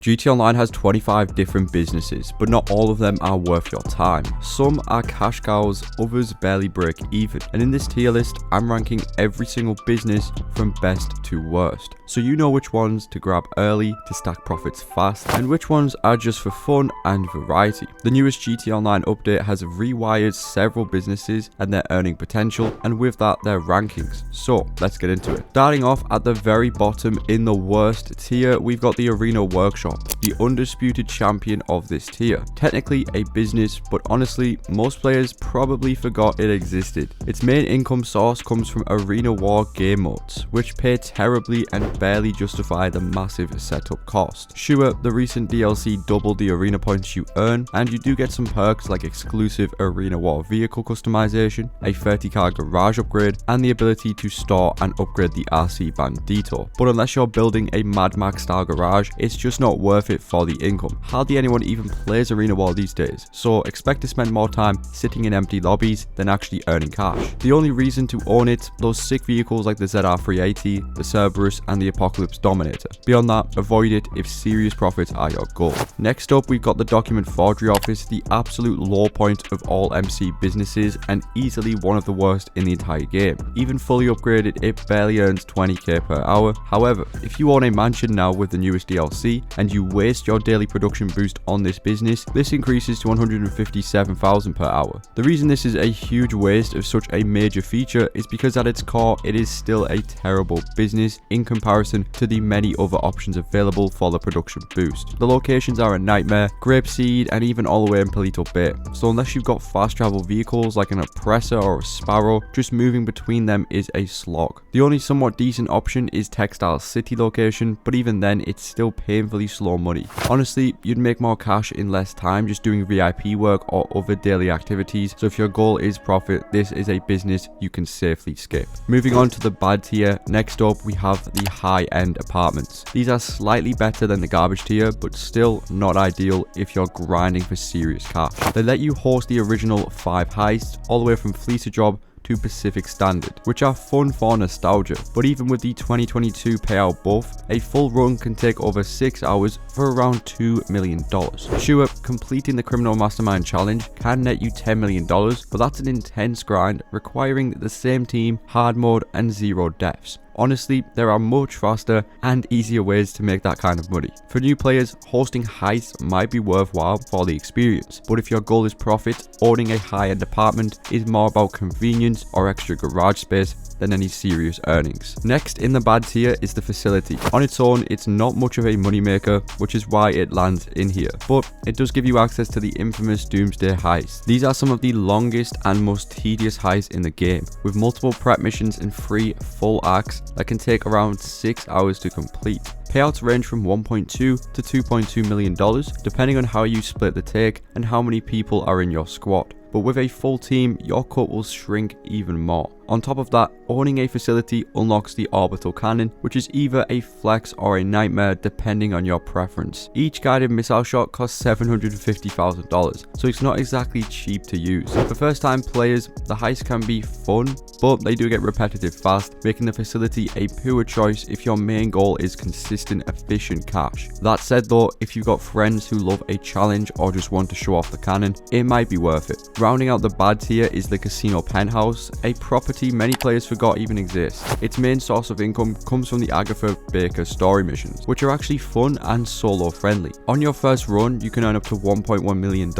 GTA Online has 25 different businesses, but not all of them are worth your time. Some are cash cows, others barely break even. And in this tier list, I'm ranking every single business from best to worst, so you know which ones to grab early to stack profits fast, and which ones are just for fun and variety. The newest GTA Online update has rewired several businesses and their earning potential, and with that, their rankings. So let's get into it. Starting off at the very bottom in the worst tier, we've got the Arena Workshop, the undisputed champion of this tier. Technically a business, but honestly, most players probably forgot it existed. Its main income source comes from Arena War game modes, which pay terribly and barely justify the massive setup cost. Sure, the recent DLC doubled the arena points you earn, and you do get some perks like exclusive Arena War vehicle customization, a 30-car garage upgrade, and the ability to store and upgrade the RC Bandito. But unless you're building a Mad Max style garage, it's just not worth it for the income. Hardly anyone even plays Arena War these days, so expect to spend more time sitting in empty lobbies than actually earning cash. The only reason to own it, those sick vehicles like the ZR380, the Cerberus, and the Apocalypse Dominator. Beyond that, avoid it if serious profits are your goal. Next up, we've got the Document Forgery Office, the absolute low point of all MC businesses and easily one of the worst in the entire game. Even fully upgraded, it barely earns 20k per hour. However, if you own a mansion now with the newest DLC and you waste your daily production boost on this business, this increases to 157,000 per hour. The reason this is a huge waste of such a major feature is because at its core, it is still a terrible business in comparison to the many other options available for the production boost. The locations are a nightmare, Grapeseed, and even all the way in Palito Bay. So unless you've got fast travel vehicles like an Oppressor or a Sparrow, just moving between them is a slog. The only somewhat decent option is Textile City location, but even then it's still painfully slow money. Honestly, you'd make more cash in less time just doing VIP work or other daily activities, so if your goal is profit, this is a business you can safely skip. Moving on to the bad tier, next up we have the high-end apartments. These are slightly better than the garbage tier, but still not ideal if you're grinding for serious cash. They let you host the original 5 heists, all the way from Fleecer Job to Pacific Standard, which are fun for nostalgia, but even with the 2022 payout buff, a full run can take over 6 hours for around $2 million. Sure, completing the Criminal Mastermind challenge can net you $10 million, but that's an intense grind requiring the same team, hard mode, and 0 deaths. Honestly, there are much faster and easier ways to make that kind of money. For new players, hosting heists might be worthwhile for the experience, but if your goal is profit, owning a high-end apartment is more about convenience or extra garage space than any serious earnings. Next in the bad tier is the facility. On its own, it's not much of a moneymaker, which is why it lands in here, but it does give you access to the infamous Doomsday heists. These are some of the longest and most tedious heists in the game, with multiple prep missions and 3 full acts that can take around 6 hours to complete. Payouts range from $1.2 to $2.2 million, depending on how you split the take and how many people are in your squad. But with a full team, your cut will shrink even more. On top of that, owning a facility unlocks the Orbital Cannon, which is either a flex or a nightmare depending on your preference. Each guided missile shot costs $750,000, so it's not exactly cheap to use. For first time players, the heist can be fun, but they do get repetitive fast, making the facility a poor choice if your main goal is consistent, efficient cash. That said though, if you've got friends who love a challenge or just want to show off the cannon, it might be worth it. Rounding out the bad tier is the Casino Penthouse, a property many players forgot even exists. Its main source of income comes from the Agatha Baker story missions, which are actually fun and solo friendly. On your first run, you can earn up to $1.1 million,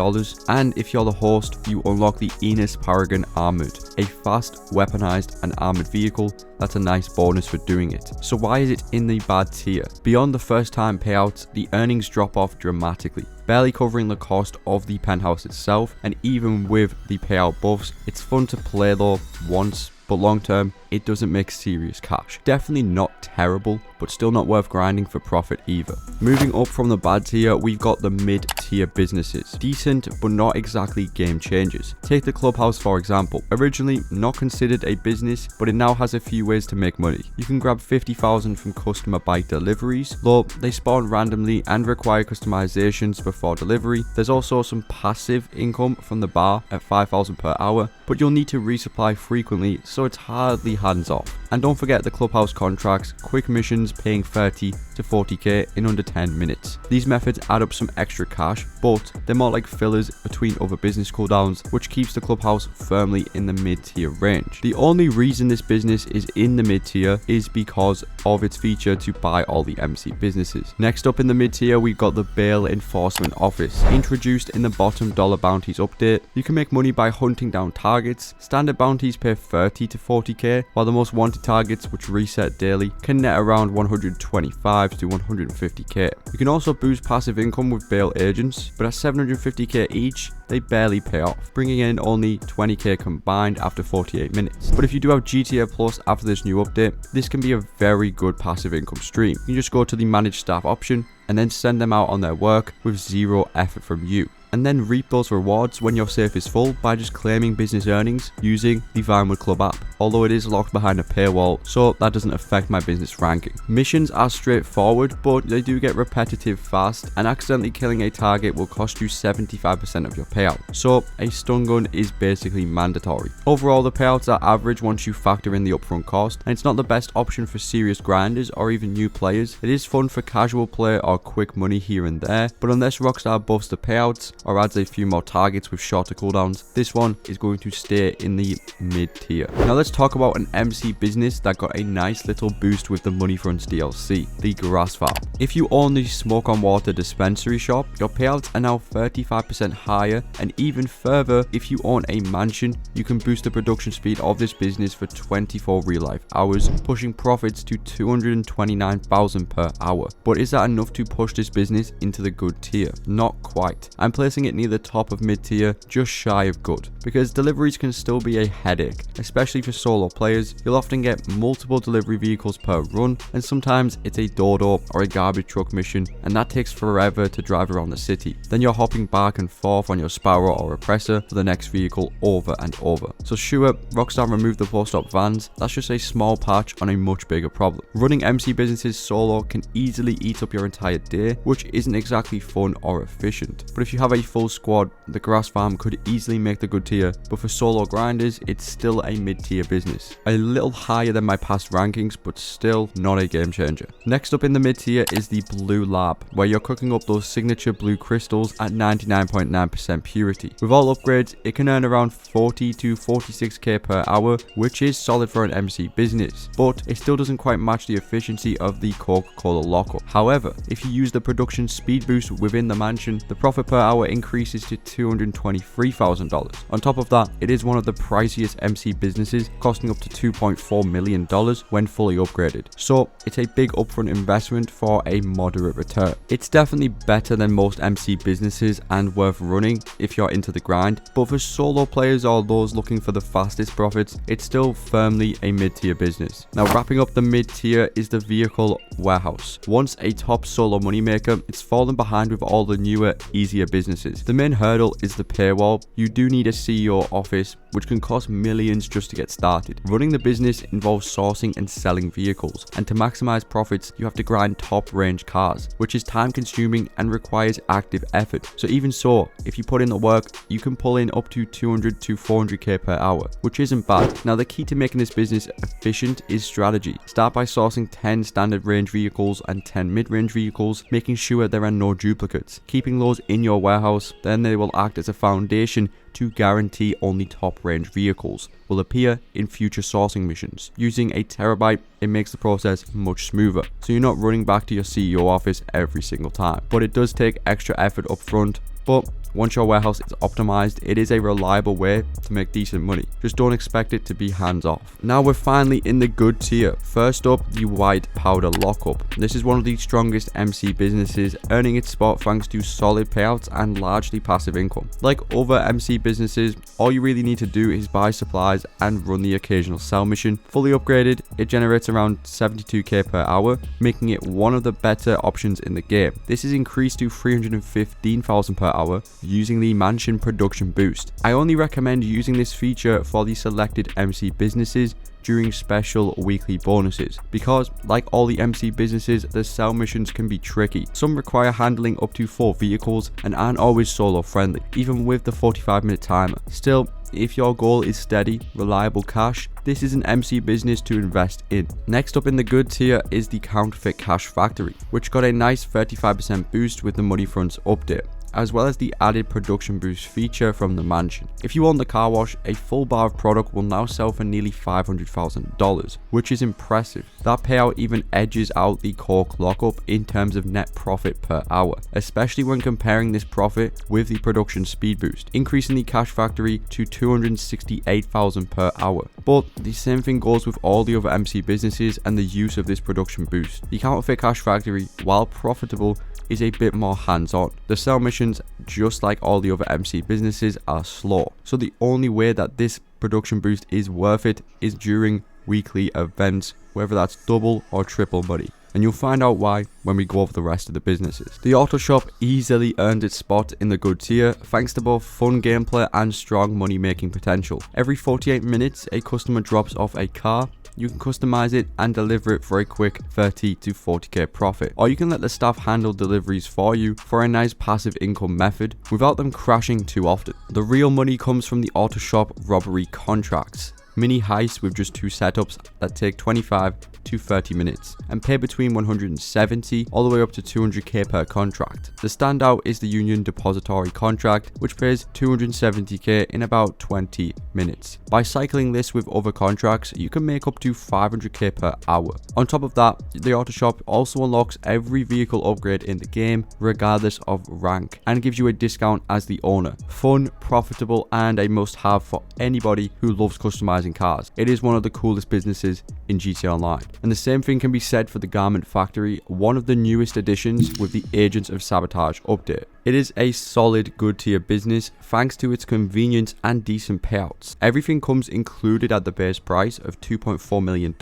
and if you're the host, you unlock the Enos Paragon Armored, a fast, weaponized, and armored vehicle that's a nice bonus for doing it. So why is it in the bad tier? Beyond the first time payouts, the earnings drop off dramatically, barely covering the cost of the penthouse itself, and even with the payout buffs, it's fun to play though once, but long term, it doesn't make serious cash. Definitely not terrible, but still not worth grinding for profit either. Moving up from the bad tier, we've got the mid-tier businesses. Decent, but not exactly game changers. Take the Clubhouse for example. Originally not considered a business, but it now has a few ways to make money. You can grab 50,000 from customer bike deliveries, though they spawn randomly and require customizations before delivery. There's also some passive income from the bar at 5,000 per hour, but you'll need to resupply frequently, so it's hardly hands off. And don't forget the Clubhouse contracts, quick missions paying 30 to to 40k in under 10 minutes. These methods add up some extra cash, but they're more like fillers between other business cooldowns, which keeps the clubhouse firmly in the mid-tier range. The only reason this business is in the mid-tier is because of its feature to buy all the MC businesses. Next up in the mid-tier, we've got the Bail Enforcement Office. Introduced in the bottom dollar bounties update, you can make money by hunting down targets. Standard bounties pay 30 to 40k, while the most wanted targets, which reset daily, can net around 125 to 150k. You can also boost passive income with bail agents, but at 750k each, they barely pay off, bringing in only 20k combined after 48 minutes. But if you do have GTA Plus after this new update, this can be a very good passive income stream. You can just go to the manage staff option and then send them out on their work with zero effort from you, and then reap those rewards when your safe is full by just claiming business earnings using the Vinewood Club app, although it is locked behind a paywall, so that doesn't affect my business ranking. Missions are straightforward, but they do get repetitive fast, and accidentally killing a target will cost you 75% of your payout, so a stun gun is basically mandatory. Overall, the payouts are average once you factor in the upfront cost, and it's not the best option for serious grinders or even new players. It is fun for casual play or quick money here and there, but unless Rockstar buffs the payouts or adds a few more targets with shorter cooldowns, this one is going to stay in the mid tier. Now let's talk about an MC business that got a nice little boost with the Money Fronts DLC, the Grass Farm. If you own the Smoke on Water dispensary shop, your payouts are now 35% higher, and even further, if you own a mansion, you can boost the production speed of this business for 24 real life hours, pushing profits to 229,000 per hour. But is that enough to push this business into the good tier? Not quite. I'm placing it near the top of mid tier, just shy of good, because deliveries can still be a headache, especially for solo players. You'll often get multiple delivery vehicles per run, and sometimes it's a dodo or a garbage truck mission, and that takes forever to drive around the city. Then you're hopping back and forth on your Sparrow or Oppressor for the next vehicle over and over. So sure, Rockstar removed the post-op vans, that's just a small patch on a much bigger problem. Running MC businesses solo can easily eat up your entire day, which isn't exactly fun or efficient. But if you have a full squad, the Grass Farm could easily make the good tier, but for solo grinders, it's still a mid-tier business. A little higher than my past rankings, but still not a game changer. Next up in the mid-tier is the Blue Lab, where you're cooking up those signature blue crystals at 99.9% purity. With all upgrades, it can earn around 40 to 46k per hour, which is solid for an MC business, but it still doesn't quite match the efficiency of the Coca-Cola lockup. However, if you use the production speed boost within the mansion, the profit per hour increases to $223,000. On top of that, it is one of the priciest MC businesses, costing up to $2.4 million when fully upgraded. So it's a big upfront investment for a moderate return. It's definitely better than most MC businesses and worth running if you're into the grind, but for solo players or those looking for the fastest profits, it's still firmly a mid-tier business. Now wrapping up the mid-tier is the Vehicle Warehouse. Once a top solo moneymaker, it's fallen behind with all the newer, easier businesses. The main hurdle is the paywall. You do need a CEO office, which can cost millions just to get started. Running the business involves sourcing and selling vehicles, and to maximize profits, you have to grind top range cars, which is time consuming and requires active effort. So even so, if you put in the work, you can pull in up to 200 to 400k per hour, which isn't bad. Now the key to making this business efficient is strategy. Start by sourcing 10 standard range vehicles and 10 mid-range vehicles, making sure there are no duplicates. Keeping those in your warehouse, then they will act as a foundation to guarantee only top range vehicles will appear in future sourcing missions. Using a terabyte, it makes the process much smoother, so you're not running back to your CEO office every single time. But it does take extra effort up front, but once your warehouse is optimized, it is a reliable way to make decent money. Just don't expect it to be hands off. Now we're finally in the good tier. First up, the White Powder Lockup. This is one of the strongest MC businesses, earning its spot thanks to solid payouts and largely passive income. Like other MC businesses, all you really need to do is buy supplies and run the occasional sell mission. Fully upgraded, it generates around 72k per hour, making it one of the better options in the game. This is increased to 315,000 per hour using the Mansion Production Boost. I only recommend using this feature for the selected MC businesses during special weekly bonuses, because like all the MC businesses, the sell missions can be tricky. Some require handling up to 4 vehicles and aren't always solo friendly, even with the 45-minute timer. Still, if your goal is steady, reliable cash, this is an MC business to invest in. Next up in the good tier is the Counterfeit Cash Factory, which got a nice 35% boost with the Money Fronts update, as well as the added production boost feature from the mansion. If you own the car wash, a full bar of product will now sell for nearly $500,000, which is impressive. That payout even edges out the Cork lockup in terms of net profit per hour, especially when comparing this profit with the production speed boost, increasing the Cash Factory to $268,000 per hour. But the same thing goes with all the other MC businesses and the use of this production boost. The Counterfeit Cash Factory, while profitable, is a bit more hands-on. The sell missions, just like all the other MC businesses, are slow. So the only way that this production boost is worth it is during weekly events, whether that's double or triple money. And you'll find out why when we go over the rest of the businesses. The Auto Shop easily earned its spot in the good tier thanks to both fun gameplay and strong money making potential. Every 48 minutes a customer drops off a car. You can customize it and deliver it for a quick 30 to 40k profit, or you can let the staff handle deliveries for you for a nice passive income method without them crashing too often. The real money comes from the Auto Shop robbery contracts. Mini heists with just 2 setups that take 25 to 30 minutes and pay between 170 all the way up to 200k per contract. The standout is the Union Depository contract, which pays 270k in about 20 minutes. By cycling this with other contracts, you can make up to 500k per hour. On top of that, the Auto Shop also unlocks every vehicle upgrade in the game regardless of rank and gives you a discount as the owner. Fun, profitable, and a must-have for anybody who loves customizing cars. It is one of the coolest businesses in GTA Online. And the same thing can be said for the Garment Factory, one of the newest additions with the Agents of Sabotage update. It is a solid good tier business thanks to its convenience and decent payouts. Everything comes included at the base price of $2.4 million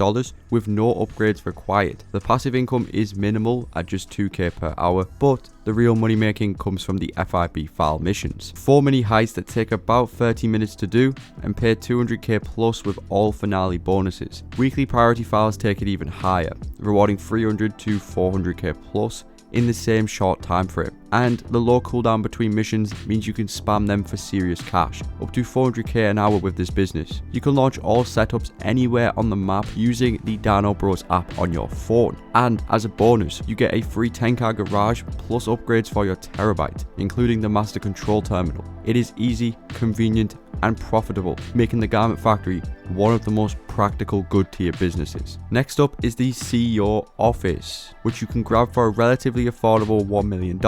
with no upgrades required. The passive income is minimal at just 2k per hour, but the real money making comes from the FIB file missions. 4 mini heists that take about 30 minutes to do and pay 200k plus with all finale bonuses. Weekly priority files take it even higher, rewarding 300 to 400k plus in the same short time frame, and the low cooldown between missions means you can spam them for serious cash, up to 400k an hour with this business. You can launch all setups anywhere on the map using the Dino Bros app on your phone, and as a bonus you get a free 10-car garage plus upgrades for your Terabyte, including the Master Control Terminal. It is easy, convenient, and profitable, making the Garment Factory one of the most practical good tier businesses. Next up is the CEO office, which you can grab for a relatively affordable $1 million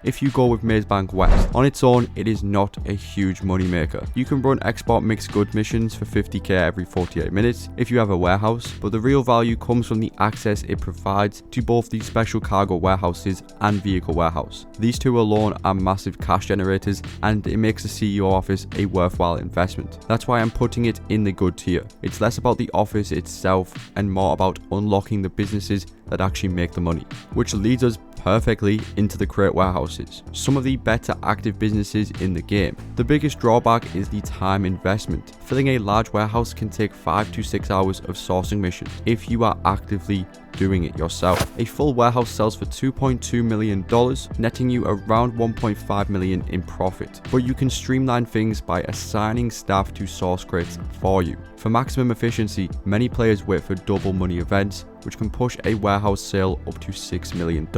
if you go with Maze Bank West. On its own, it is not a huge money maker. You can run export mixed good missions for 50k every 48 minutes if you have a warehouse, but the real value comes from the access it provides to both the special cargo warehouses and vehicle warehouse. These two alone are massive cash generators, and it makes the CEO office a worthwhile investment. That's why I'm putting it in the good tier. It's less about the office itself and more about unlocking the businesses that actually make the money, which leads us perfectly into the crate warehouses, some of the better active businesses in the game. The biggest drawback is the time investment. Filling a large warehouse can take 5 to 6 hours of sourcing missions if you are actively doing it yourself. A full warehouse sells for $2.2 million, netting you around $1.5 million in profit, but you can streamline things by assigning staff to source crates for you. For maximum efficiency, many players wait for double money events, which can push a warehouse sale up to $6 million.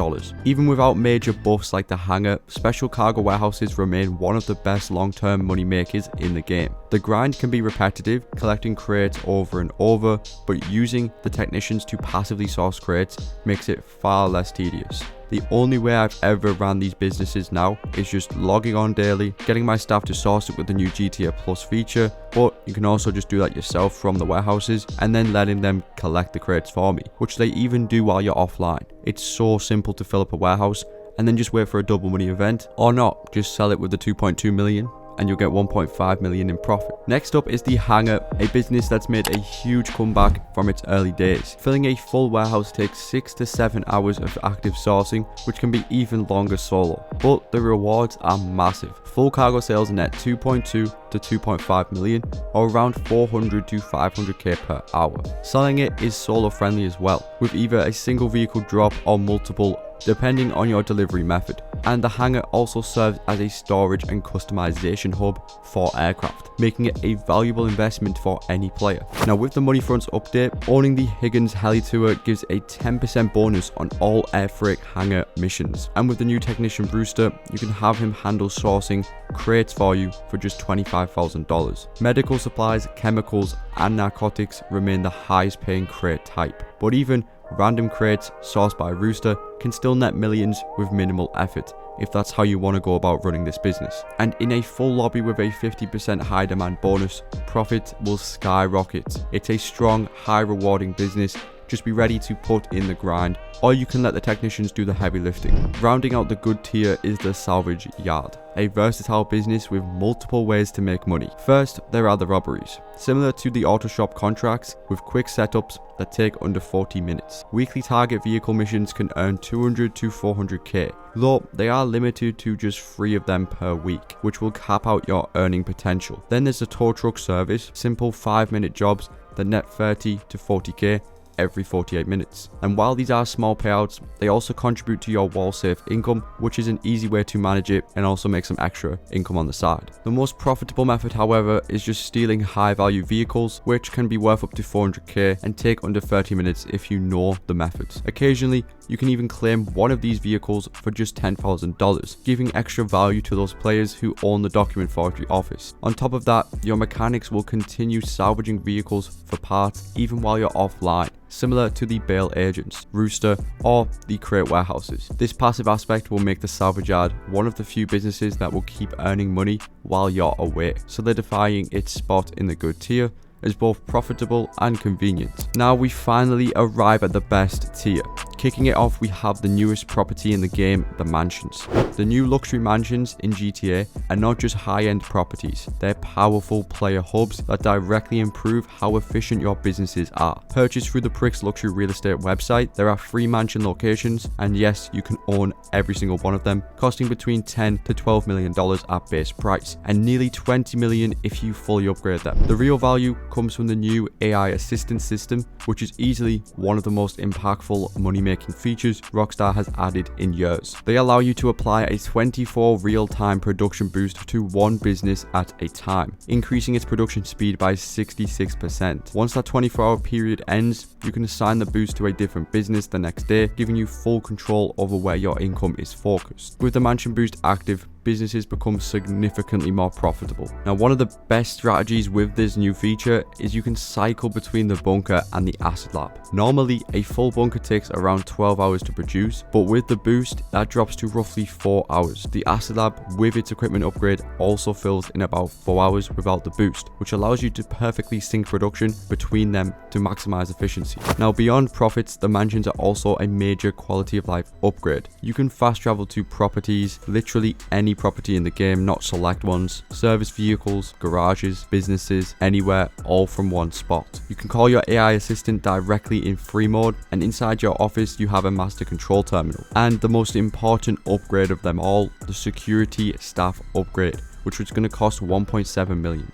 Even without major buffs like the hangar, special cargo warehouses remain one of the best long-term money makers in the game. The grind can be repetitive, collecting crates over and over, but using the technicians to passively source crates makes it far less tedious. The only way I've ever ran these businesses now is just logging on daily, getting my staff to source it with the new GTA Plus feature, but you can also just do that yourself from the warehouses and then letting them collect the crates for me, which they even do while you're offline. It's so simple to fill up a warehouse and then just wait for a double money event, or not, just sell it with the 2.2 million. And you'll get 1.5 million in profit. Next up is the Hangar, a business that's made a huge comeback from its early days. Filling a full warehouse takes 6 to 7 hours of active sourcing, which can be even longer solo, but the rewards are massive. Full cargo sales net 2.2 to 2.5 million, or around 400 to 500k per hour. Selling it is solo friendly as well, with either a single vehicle drop or multiple depending on your delivery method. And the hangar also serves as a storage and customization hub for aircraft, making it a valuable investment for any player. Now with the money fronts update, owning the Higgins Heli Tour gives a 10% bonus on all air freight hangar missions. And with the new technician Brewster, you can have him handle sourcing crates for you for just $25,000. Medical supplies, chemicals and narcotics remain the highest paying crate type, but even random crates sourced by Rooster can still net millions with minimal effort, if that's how you want to go about running this business. And in a full lobby with a 50% high demand bonus, profit will skyrocket. It's a strong, high rewarding business. Just be ready to put in the grind, or you can let the technicians do the heavy lifting. Rounding out the good tier is the salvage yard, a versatile business with multiple ways to make money. First, there are the robberies, similar to the auto shop contracts with quick setups that take under 40 minutes. Weekly target vehicle missions can earn 200 to 400k, though they are limited to just 3 of them per week, which will cap out your earning potential. Then there's the tow truck service, simple 5-minute jobs that net 30 to 40k every 48 minutes. And while these are small payouts, they also contribute to your wall safe income, which is an easy way to manage it and also make some extra income on the side. The most profitable method, however, is just stealing high value vehicles, which can be worth up to 400k and take under 30 minutes if you know the methods. Occasionally, you can even claim one of these vehicles for just $10,000, giving extra value to those players who own the Document Forgery office. On top of that, your mechanics will continue salvaging vehicles for parts even while you're offline, similar to the bail agents, Rooster, or the crate warehouses. This passive aspect will make the salvage yard one of the few businesses that will keep earning money while you're away, solidifying its spot in the good tier as both profitable and convenient. Now we finally arrive at the best tier. Kicking it off, we have the newest property in the game, the mansions. The new luxury mansions in GTA are not just high-end properties, they're powerful player hubs that directly improve how efficient your businesses are. Purchased through the Pricks Luxury Real Estate website, there are 3 mansion locations, and yes, you can own every single one of them, costing between $10 to $12 million at base price, and nearly $20 million if you fully upgrade them. The real value comes from the new AI assistance system, which is easily one of the most impactful money-making features Rockstar has added in years. They allow you to apply a 24 real-time production boost to one business at a time, increasing its production speed by 66%. Once that 24-hour period ends, you can assign the boost to a different business the next day, giving you full control over where your income is focused. With the Mansion Boost active, businesses become significantly more profitable. Now, one of the best strategies with this new feature is you can cycle between the bunker and the acid lab. Normally, a full bunker takes around 12 hours to produce, but with the boost, that drops to roughly 4 hours. The acid lab, with its equipment upgrade, also fills in about 4 hours without the boost, which allows you to perfectly sync production between them to maximize efficiency. Now, beyond profits, the mansions are also a major quality of life upgrade. You can fast travel to properties, literally any property in the game, not select ones, service vehicles, garages, businesses, anywhere, all from one spot. You can call your AI assistant directly in free mode, and inside your office you have a master control terminal. And the most important upgrade of them all, the security staff upgrade, which was going to cost $1.7 million.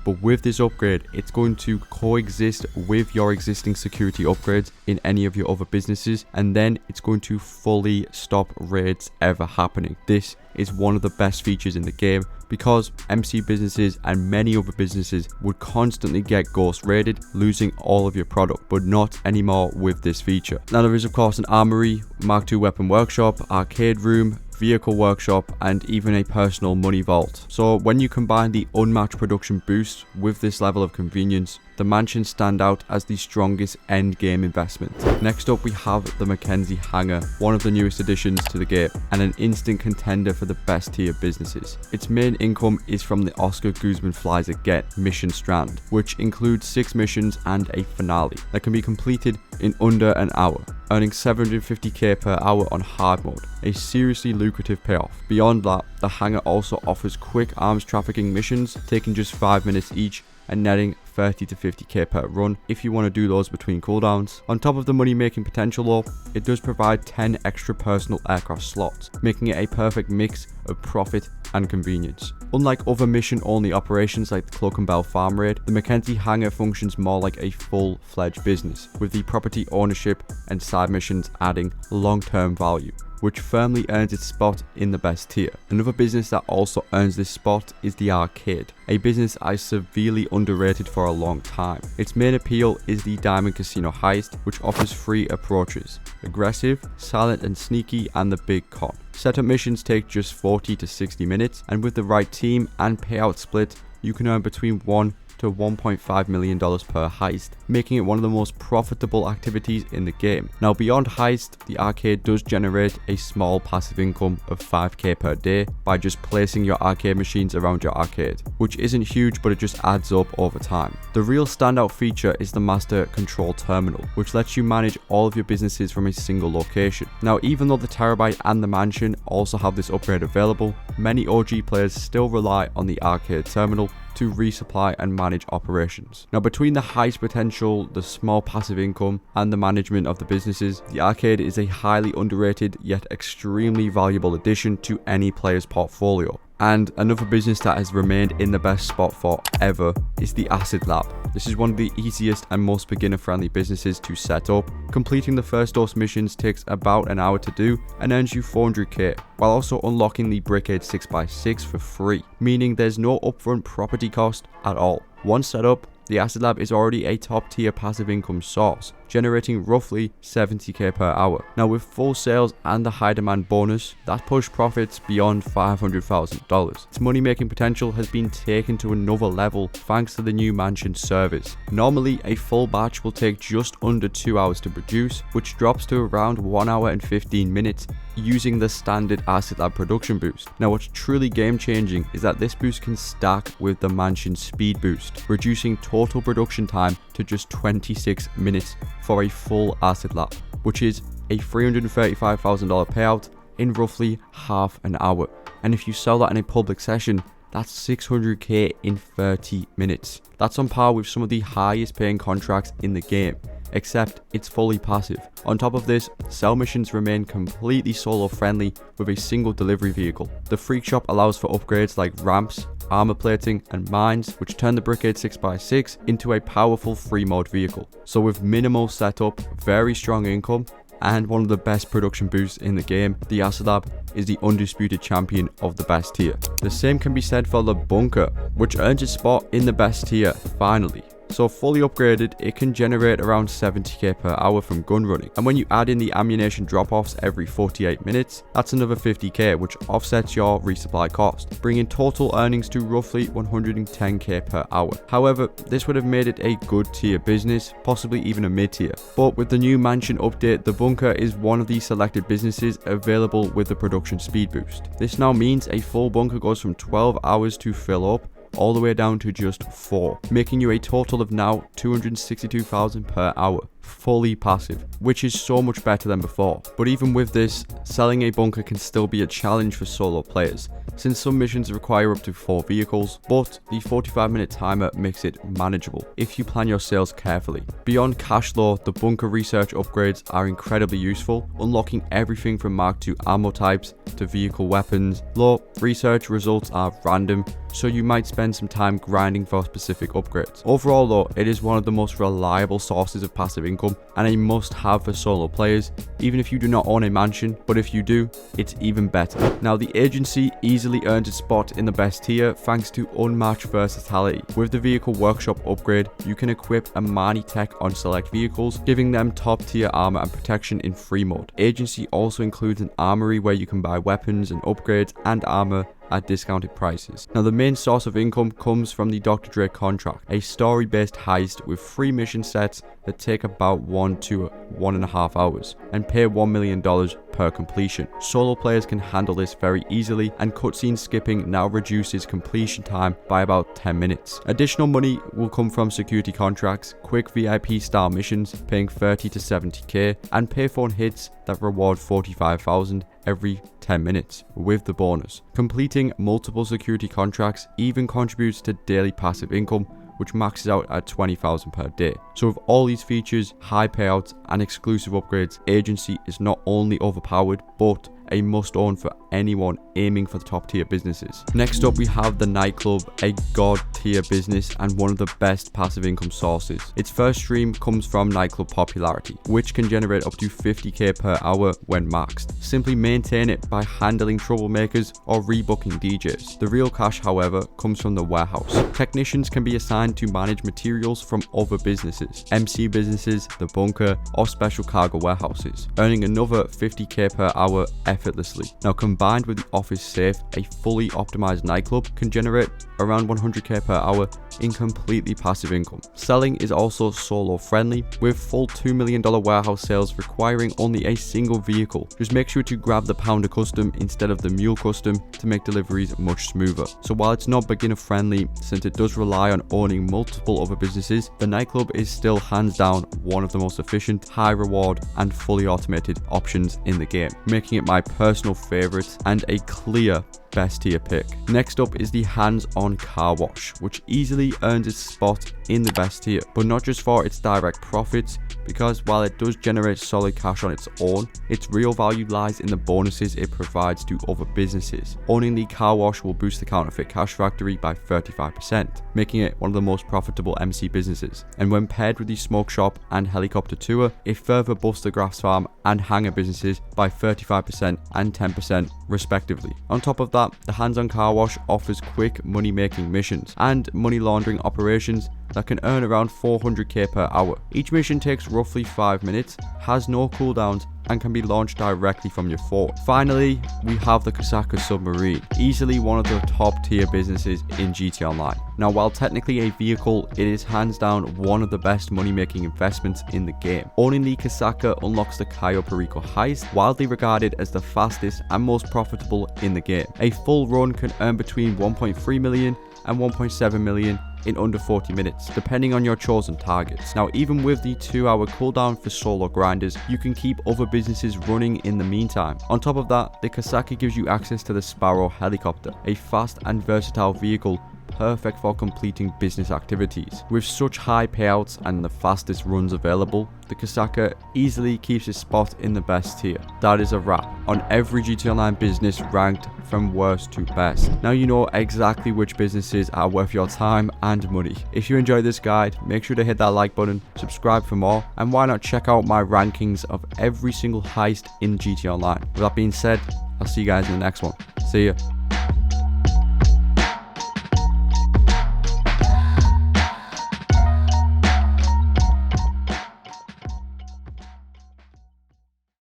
But with this upgrade, it's going to coexist with your existing security upgrades in any of your other businesses, and then it's going to fully stop raids ever happening. This is one of the best features in the game, because MC businesses and many other businesses would constantly get ghost raided, losing all of your product, but not anymore with this feature. Now there is of course an armory, Mark II weapon workshop, arcade room, vehicle workshop, and even a personal money vault. So when you combine the unmatched production boost with this level of convenience, the mansions stand out as the strongest end game investment. Next up, we have the Mackenzie Hangar, one of the newest additions to the game and an instant contender for the best tier businesses. Its main income is from the Oscar Guzman Flies Again mission strand, which includes 6 missions and a finale that can be completed in under an hour, earning 750k per hour on hard mode, a seriously lucrative payoff. Beyond that, the hangar also offers quick arms trafficking missions taking just 5 minutes each and netting 30 to 50k per run if you want to do those between cooldowns. On top of the money making potential though, it does provide 10 extra personal aircraft slots, making it a perfect mix of profit and convenience. Unlike other mission only operations like the Cloak and Bell farm raid, the Mackenzie hangar functions more like a full-fledged business, with the property ownership and side missions adding long-term value, which firmly earns its spot in the best tier. Another business that also earns this spot is the arcade, a business I severely underrated for a long time. Its main appeal is the Diamond Casino Heist, which offers 3 approaches: aggressive, silent and sneaky, and the big con. Setup missions take just 40 to 60 minutes, and with the right team and payout split, you can earn between $1 to $1.5 million per heist, making it one of the most profitable activities in the game. Now beyond heist, the arcade does generate a small passive income of 5k per day by just placing your arcade machines around your arcade, which isn't huge but it just adds up over time. The real standout feature is the Master Control Terminal, which lets you manage all of your businesses from a single location. Now even though the Terabyte and the Mansion also have this upgrade available, many OG players still rely on the arcade terminal to resupply and manage operations. Now between the heist potential, the small passive income, and the management of the businesses, the arcade is a highly underrated yet extremely valuable addition to any player's portfolio. And another business that has remained in the best spot forever is the Acid Lab. This is one of the easiest and most beginner friendly businesses to set up. Completing the first dose missions takes about an hour to do and earns you 400k, while also unlocking the Brickade 6x6 for free, meaning there's no upfront property cost at all. Once set up, the Acid Lab is already a top tier passive income source, generating roughly 70k per hour. Now with full sales and the high demand bonus, that pushed profits beyond $500,000. Its money making potential has been taken to another level thanks to the new Mansion service. Normally a full batch will take just under 2 hours to produce, which drops to around 1 hour and 15 minutes using the standard Acid Lab production boost. Now what's truly game changing is that this boost can stack with the Mansion speed boost, reducing total production time to just 26 minutes for a full Acid Lab, which is a $335,000 payout in roughly half an hour. And if you sell that in a public session, that's 600k in 30 minutes. That's on par with some of the highest paying contracts in the game, except it's fully passive. On top of this, sell missions remain completely solo friendly with a single delivery vehicle. The Freak Shop allows for upgrades like ramps, armor plating and mines, which turn the Brickade 6x6 into a powerful free mode vehicle. So with minimal setup, very strong income, and one of the best production boosts in the game, the Acid Lab is the undisputed champion of the best tier. The same can be said for the Bunker, which earns its spot in the best tier finally. So fully upgraded, it can generate around 70k per hour from gun running, and when you add in the ammunition drop-offs every 48 minutes, that's another 50k, which offsets your resupply cost, bringing total earnings to roughly 110k per hour. However, this would have made it a good tier business, possibly even a mid tier. But with the new Mansion update, the Bunker is one of the selected businesses available with the production speed boost. This now means a full bunker goes from 12 hours to fill up all the way down to just 4, making you a total of now 262,000 per hour, fully passive, which is so much better than before. But even with this, selling a bunker can still be a challenge for solo players, since some missions require up to 4 vehicles, but the 45-minute timer makes it manageable if you plan your sales carefully. Beyond cash flow, the bunker research upgrades are incredibly useful, unlocking everything from Mark II ammo types to vehicle weapons. Low research results are random, so you might spend some time grinding for specific upgrades. Overall though, it is one of the most reliable sources of passive income and a must-have for solo players, even if you do not own a mansion, but if you do, it's even better. Now the agency easily earns its spot in the best tier thanks to unmatched versatility. With the vehicle workshop upgrade, you can equip Amani tech on select vehicles, giving them top tier armor and protection in free mode. Agency also includes an armory where you can buy weapons and upgrades and armor at discounted prices. Now the main source of income comes from the Dr. Dre contract, a story based heist with 3 mission sets that take about 1 to 1.5 hours and pay $1 million per completion. Solo players can handle this very easily, and cutscene skipping now reduces completion time by about 10 minutes. Additional money will come from security contracts, quick VIP style missions paying 30 to 70k, and payphone hits that reward 45,000 every 10 minutes with the bonus. Completing multiple security contracts even contributes to daily passive income, which maxes out at 20,000 per day. So with all these features, high payouts and exclusive upgrades, Agency is not only overpowered but a must-own for anyone aiming for the top tier businesses. Next up, we have the Nightclub, a god tier business and one of the best passive income sources. Its first stream comes from Nightclub popularity, which can generate up to 50k per hour when maxed. Simply maintain it by handling troublemakers or rebooking DJs. The real cash, however, comes from the warehouse. Technicians can be assigned to manage materials from other businesses, MC businesses, the bunker, or special cargo warehouses, earning another 50k per hour effortlessly. Now, combined with the Office Safe, a fully optimized Nightclub can generate around 100k per hour in completely passive income. Selling is also solo friendly, with full $2 million warehouse sales requiring only a single vehicle. Just make sure to grab the Pounder Custom instead of the Mule Custom to make deliveries much smoother. So while it's not beginner friendly, since it does rely on owning multiple other businesses, the Nightclub is still hands down one of the most efficient, high reward and fully automated options in the game, making it my personal favorite and a clear best tier pick. Next up is the hands-on car wash, which easily earns its spot in the best tier, but not just for its direct profits, because while it does generate solid cash on its own, its real value lies in the bonuses it provides to other businesses. Owning the car wash will boost the Counterfeit Cash Factory by 35%, making it one of the most profitable MC businesses. And when paired with the Smoke Shop and Helicopter Tour, it further busts the Graphs Farm and Hangar businesses by 35% and 10% respectively. On top of that, the hands-on car wash offers quick money-making missions and money laundering operations that can earn around 400k per hour. Each mission takes roughly 5 minutes, has no cooldowns, and can be launched directly from your phone. Finally, we have the Kosatka Submarine, easily one of the top tier businesses in GTA Online. Now, while technically a vehicle, it is hands down one of the best money-making investments in the game. Owning the Kosatka unlocks the Cayo Perico heist, widely regarded as the fastest and most profitable in the game. A full run can earn between 1.3 million and 1.7 million in under 40 minutes, depending on your chosen targets. Now, even with the 2-hour cooldown for solo grinders, you can keep other businesses running in the meantime. On top of that, the Kosatka gives you access to the Sparrow helicopter, a fast and versatile vehicle perfect for completing business activities. With such high payouts and the fastest runs available, the Kosatka easily keeps its spot in the best tier. That is a wrap on every GTA Online business ranked from worst to best. Now you know exactly which businesses are worth your time and money. If you enjoyed this guide, make sure to hit that like button, subscribe for more, and why not check out my rankings of every single heist in GTA Online. With that being said, I'll see you guys in the next one. See ya.